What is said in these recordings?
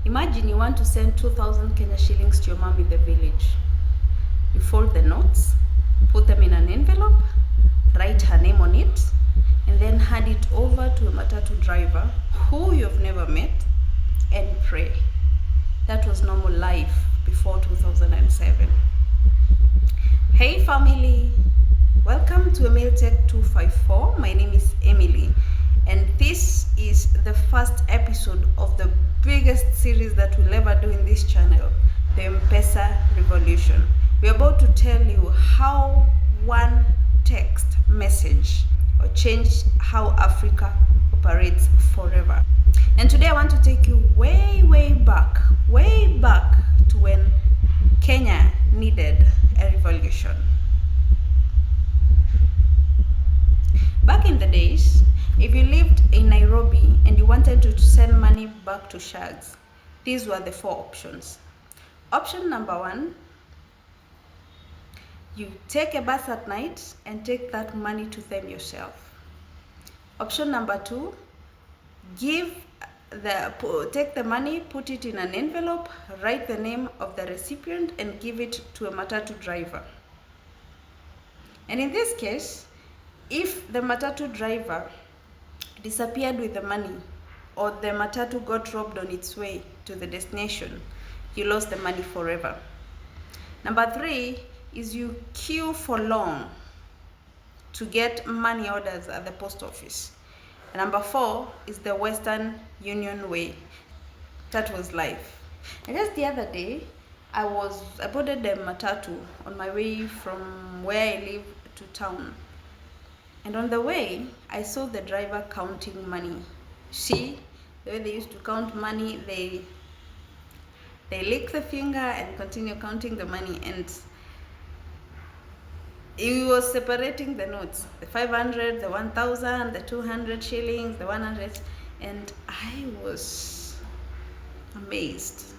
Imagine you want to send 2,000 Kenya shillings to your mom in the village. You fold the notes, put them in an envelope, write her name on it, and then hand it over to a matatu driver who you've never met and pray. That was normal life before 2007. Hey family, welcome to EmilTech 254. My name is Emily, and this is the first episode of the biggest series that we'll ever do in this channel, the Mpesa revolution. We're about to tell you how one text message will change how Africa operates forever. And today I want to take you way back to when Kenya needed a revolution. Back in the days, if you lived in Nairobi and you wanted to send money back to Shags, these were the four options. Option number one, you take a bus at night and take that money to them yourself. Option number two, take the money, put it in an envelope, write the name of the recipient and give it to a matatu driver. And in this case, if the matatu driver disappeared with the money or the matatu got robbed on its way to the destination, you lost the money forever. Number three is you queue for long to get money orders at the post office. And number four is the Western Union way. That was life. And just the other day, I boarded a matatu on my way from where I live to town. And on the way, I saw the driver counting money. See, the way they used to count money, they lick the finger and continue counting the money. And he was separating the notes, the 500, the 1,000, the 200 shillings, the 100. And I was amazed.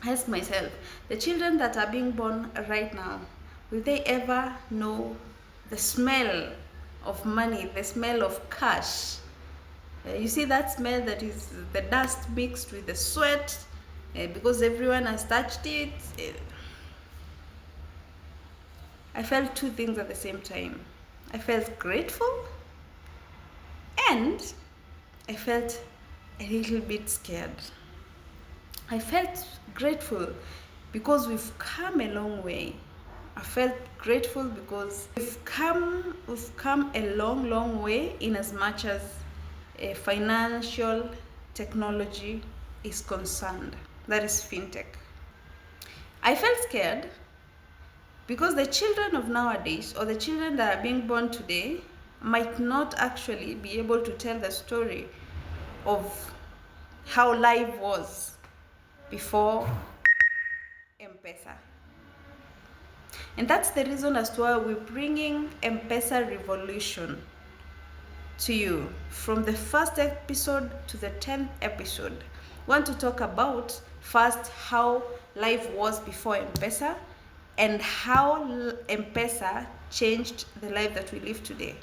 I asked myself, the children that are being born right now, will they ever know the smell of money, the smell of cash? You see that smell that is the dust mixed with the sweat because everyone has touched it. I felt two things at the same time. I felt grateful and I felt a little bit scared. I felt grateful because we've come a long way. I felt grateful because we've come a long way in as much as financial technology is concerned. That is fintech. I felt scared because the children of nowadays, or the children that are being born today, might not actually be able to tell the story of how life was before Mpesa. And that's the reason as to why we're bringing Mpesa revolution to you. From the first episode to the 10th episode, we want to talk about first how life was before Mpesa and how Mpesa changed the life that we live today.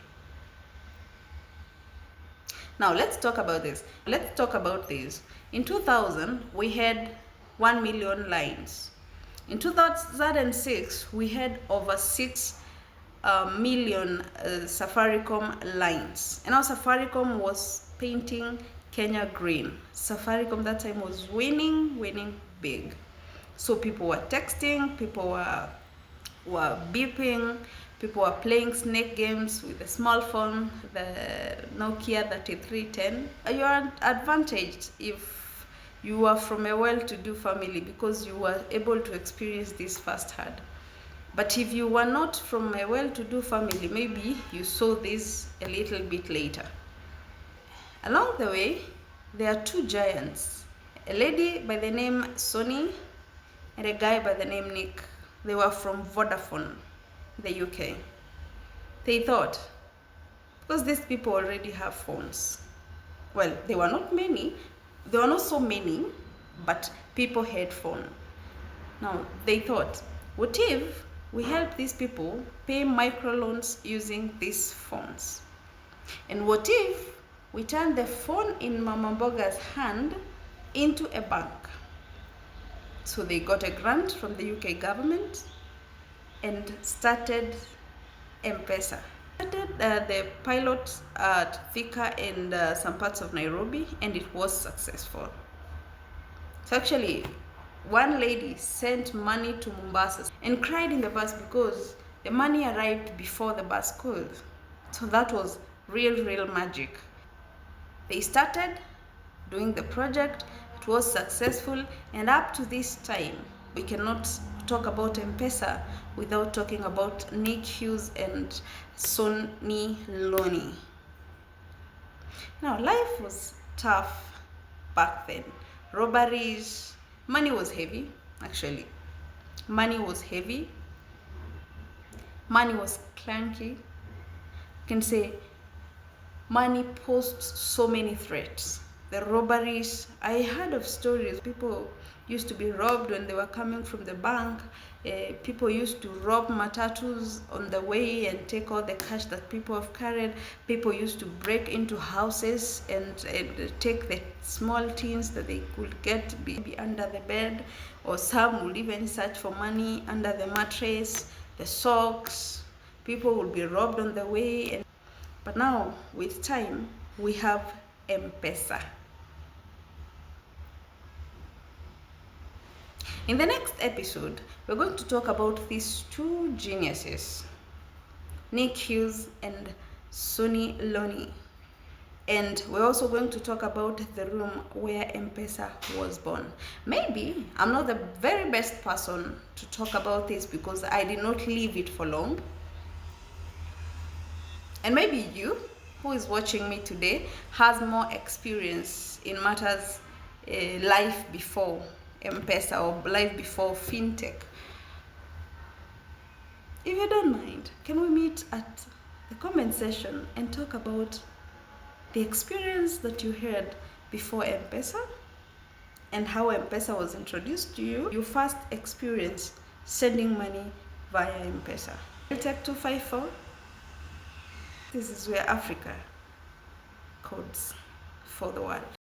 Now let's talk about this. In 2000, we had 1 million lines. In 2006, we had over 6 million Safaricom lines. And now Safaricom was painting Kenya green. Safaricom that time was winning big. So people were texting, people were beeping, people were playing snake games with the small phone, the Nokia 3310. You are advantaged if you are from a well-to-do family because you were able to experience this firsthand. But if you were not from a well-to-do family, maybe you saw this a little bit later. Along the way, there are two giants, a lady by the name Sony and a guy by the name Nick. They were from Vodafone, the UK. They thought, because these people already have phones, well, they were not so many, but people had phone. Now, they thought, what if we help these people pay microloans using these phones? And what if we turn the phone in Mama Mboga's hand into a bank. So they got a grant from the UK government and started Mpesa. Started the pilot at Thika and some parts of Nairobi, and it was successful. So actually, one lady sent money to Mombasa and cried in the bus because the money arrived before the bus could. So that was real magic. They started doing the project, it was successful, and up to this time, we cannot talk about Mpesa without talking about Nick Hughes and Sonny Loney. Now, life was tough back then. Robberies, money was heavy, actually. Money was heavy. Money was clunky. You can say money posed so many threats. The robberies, I heard of stories. People used to be robbed when they were coming from the bank. People used to rob matatus on the way and take all the cash that people have carried. People used to break into houses and take the small things that they could get be under the bed, or some would even search for money under the mattress, the socks. People would be robbed on the way. But now, with time, we have Mpesa. In the next episode, we're going to talk about these two geniuses, Nick Hughes and Sonny Loney. And we're also going to talk about the room where Mpesa was born. Maybe I'm not the very best person to talk about this because I did not leave it for long. And maybe you, who is watching me today, has more experience in matters life before Mpesa or life before Fintech. If you don't mind, can we meet at the comment section and talk about the experience that you had before Mpesa and how Mpesa was introduced to you, your first experience sending money via Mpesa. EmilTech 254. This is where Africa codes for the world.